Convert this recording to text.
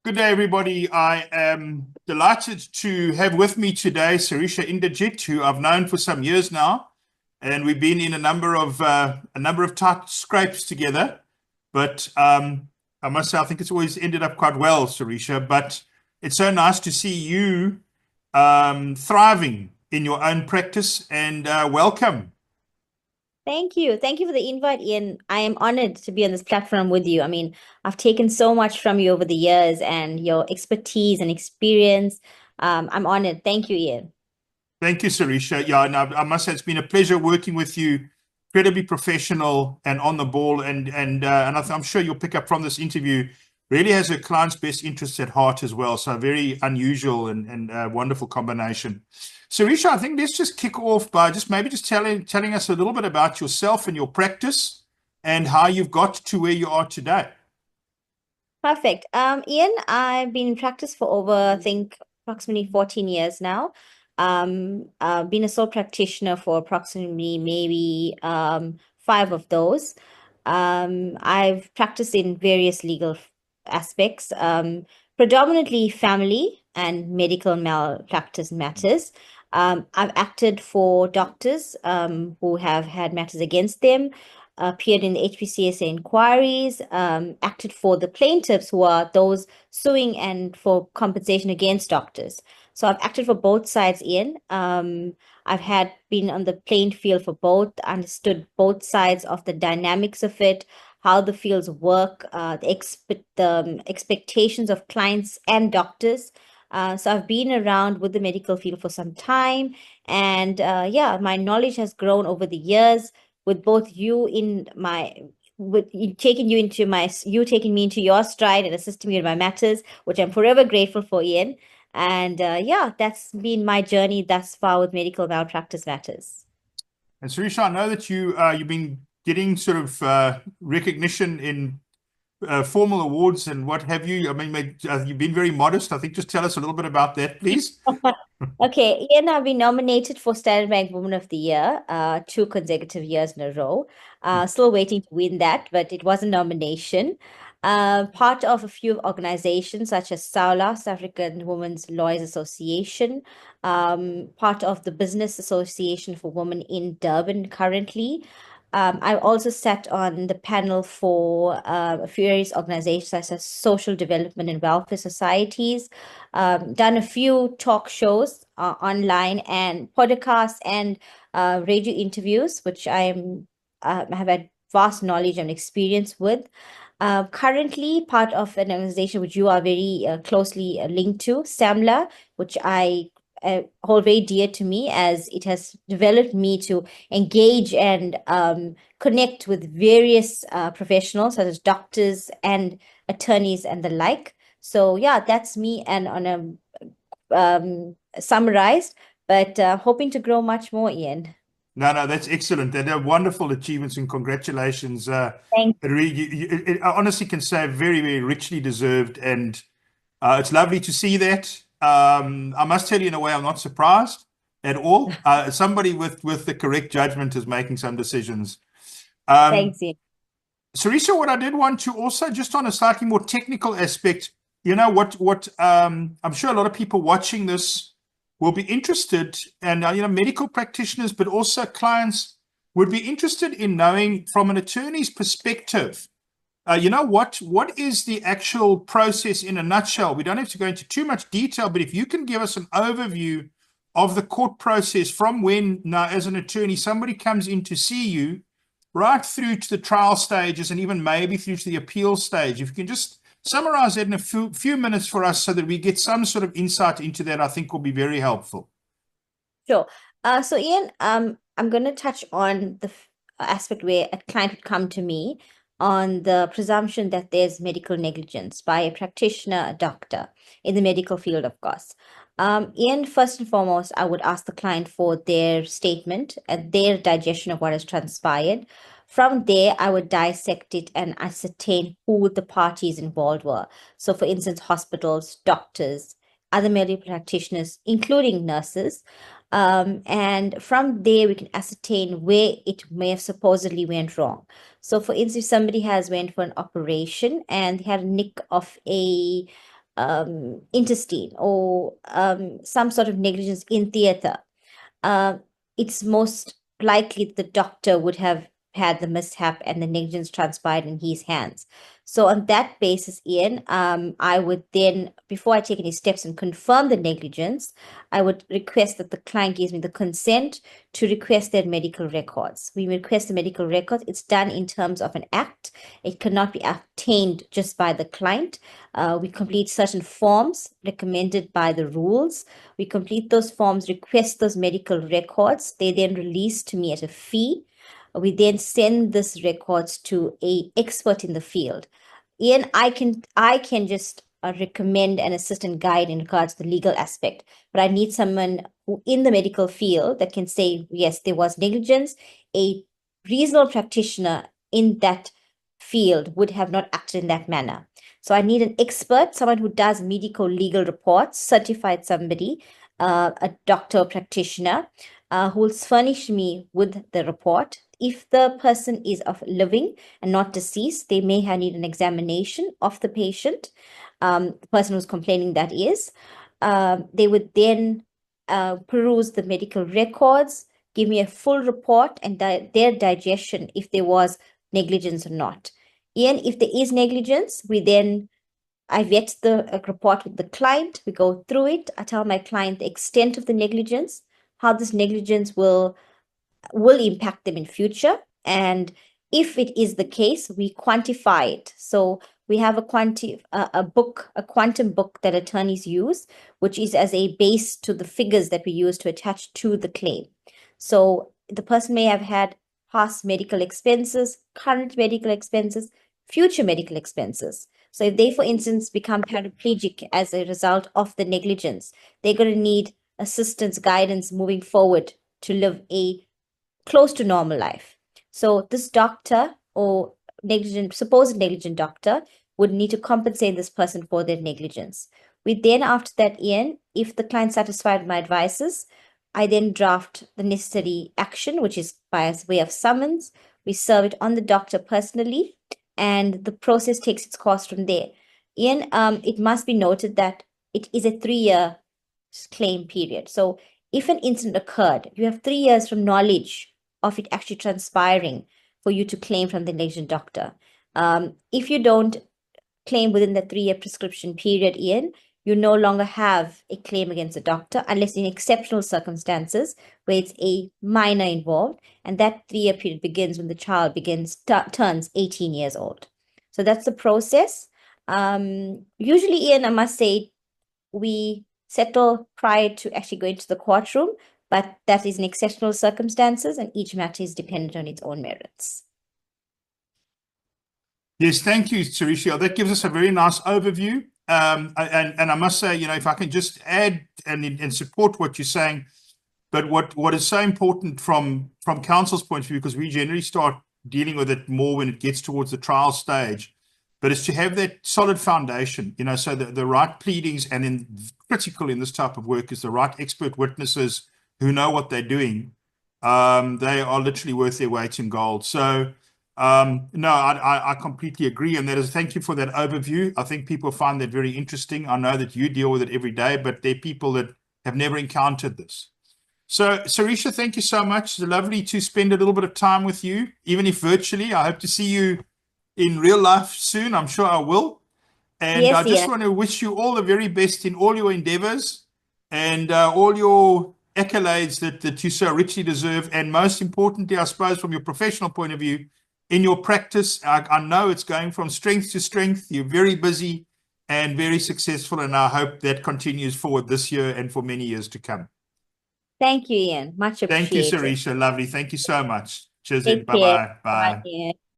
Good day, everybody. I am delighted to have with me today Serisha Inderjeeth, who I've known for some years now, and we've been in a number of tight scrapes together. But I must say, I think it's always ended up quite well, Serisha. But it's so nice to see you thriving in your own practice, and welcome. Thank you. Thank you for the invite, Ian. I am honored to be on this platform with you. I mean, I've taken so much from you over the years and your expertise and experience. I'm honored. Thank you, Ian. Thank you, Serisha. Yeah, and I must say it's been a pleasure working with you. Incredibly professional and on the ball, and I'm sure you'll pick up from this interview. Really has her client's best interests at heart as well. So very unusual and wonderful combination. Serisha, I think let's just kick off by just telling us a little bit about yourself and your practice and how you've got to where you are today. Perfect. Ian, I've been in practice for over, I think, approximately 14 years now. I've been a sole practitioner for approximately maybe five of those. I've practiced in various legal aspects, predominantly family and medical malpractice matters. I've acted for doctors who have had matters against them, appeared in the HPCSA inquiries, acted for the plaintiffs who are those suing and for compensation against doctors. So I've acted for both sides, Ian. I've had been on the playing field for both, understood both sides of the dynamics of it, how the fields work, the expectations of clients and doctors. So I've been around with the medical field for some time, and yeah, my knowledge has grown over the years with both you in my with taking you into my you taking me into your stride and assisting me in my matters, which I'm forever grateful for, Ian. And yeah, that's been my journey thus far with medical malpractice matters. And Serisha, I know that you've been getting sort of recognition in formal awards and what have you. I mean, you've been very modest. I think just tell us a little bit about that, please. Okay, Ian, I've been nominated for Standard Bank Woman of the Year, two consecutive years in a row. Still waiting to win that, but it was a nomination. Part of a few organizations such as SAWLA, South African Women's Lawyers Association, part of the Business Association for Women in Durban currently. I also sat on the panel for various organizations such as social development and welfare societies, done a few talk shows online and podcasts and radio interviews, which have had vast knowledge and experience with. Currently part of an organization which you are very closely linked to, SAMLA, which I hold very dear to me as it has developed me to engage and connect with various professionals such as doctors and attorneys and the like. So yeah, that's me and on a summarized, but hoping to grow much more, Ian. No, that's excellent. They're wonderful achievements and congratulations. Thank I honestly can say very, very richly deserved, and it's lovely to see that. I must tell you, in a way, I'm not surprised at all. Somebody with the correct judgment is making some decisions. Um, Thanks, Ian. Serisha, what I did want to also, just on a slightly more technical aspect, I'm sure a lot of people watching this will be interested, and medical practitioners, but also clients would be interested in knowing from an attorney's perspective. What is the actual process in a nutshell? We don't have to go into too much detail, but if you can give us an overview of the court process from when, now, as an attorney, somebody comes in to see you, right through to the trial stages and even maybe through to the appeal stage. If you can just summarize that in a few minutes for us so that we get some sort of insight into that, I think will be very helpful. Sure. So Ian, I'm going to touch on the aspect where a client would come to me on the presumption that there's medical negligence by a practitioner, a doctor in the medical field, of course. Ian, first and foremost, I would ask the client for their statement and their digestion of what has transpired. From there, I would dissect it and ascertain who the parties involved were. So, for instance, hospitals, doctors, other medical practitioners, including nurses. And from there, we can ascertain where it may have supposedly went wrong. So, for instance, if somebody has went for an operation and they had a nick of a intestine or some sort of negligence in theater, it's most likely the doctor would have had the mishap and the negligence transpired in his hands. So on that basis, Ian, I would then, before I take any steps and confirm the negligence, I would request that the client gives me the consent to request their medical records. We request the medical records. It's done in terms of an act. It cannot be obtained just by the client. We complete certain forms recommended by the rules. We complete those forms, request those medical records. They then release to me at a fee. We then send this records to an expert in the field. Ian, I can just recommend and assist and guide in regards to the legal aspect, but I need someone who in the medical field that can say, yes, there was negligence. A reasonable practitioner in that field would have not acted in that manner. So I need an expert, someone who does medical legal reports, certified somebody, a doctor or practitioner, who will furnish me with the report. If the person is of living and not deceased, they may need an examination of the patient, the person who's complaining, that is. They would then peruse the medical records, give me a full report and their digestion if there was negligence or not. Ian, if there is negligence, I vet the report with the client. We go through it. I tell my client the extent of the negligence, how this negligence will impact them in future. And if it is the case, we quantify it. So we have a quantum book that attorneys use, which is as a base to the figures that we use to attach to the claim. So the person may have had past medical expenses, current medical expenses, future medical expenses. So if they, for instance, become paraplegic as a result of the negligence, they're going to need assistance, guidance moving forward to live a close to normal life. So this doctor or supposed negligent doctor would need to compensate this person for their negligence. We then, after that, Ian, if the client satisfied with my advices, I then draft the necessary action, which is by way of summons. We serve it on the doctor personally, and the process takes its course from there. Ian, it must be noted that it is a 3-year claim period. So if an incident occurred, you have 3 years from knowledge of it actually transpiring for you to claim from the negligent doctor. If you don't claim within the 3-year prescription period, Ian, you no longer have a claim against the doctor unless in exceptional circumstances where it's a minor involved, and that 3-year period begins when the child turns 18 years old. So that's the process. Usually, Ian, I must say, we settle prior to actually going to the courtroom, but that is in exceptional circumstances, and each matter is dependent on its own merits. Yes, thank you, Serisha. That gives us a very nice overview. And I must say, if I can just add and support what you're saying, but what is so important from counsel's point of view, because we generally start dealing with it more when it gets towards the trial stage, but it's to have that solid foundation, so the right pleadings, and then critical in this type of work is the right expert witnesses who know what they're doing. They are literally worth their weight in gold. So no, I completely agree. And thank you for that overview. I think people find that very interesting. I know that you deal with it every day, but there are people that have never encountered this. So, Serisha, thank you so much. It's lovely to spend a little bit of time with you, even if virtually. I hope to see you in real life soon. I'm sure I will. And Yes, I just yeah. want to wish you all the very best in all your endeavors and all your accolades that you so richly deserve. And most importantly, I suppose, from your professional point of view, in your practice, I know it's going from strength to strength. You're very busy and very successful, and I hope that continues forward this year and for many years to come. Thank you, Ian. Much Thank you, appreciated. Serisha. Lovely. Thank you so much. Cheers. Take care. Bye-bye. Bye, Bye. Ian.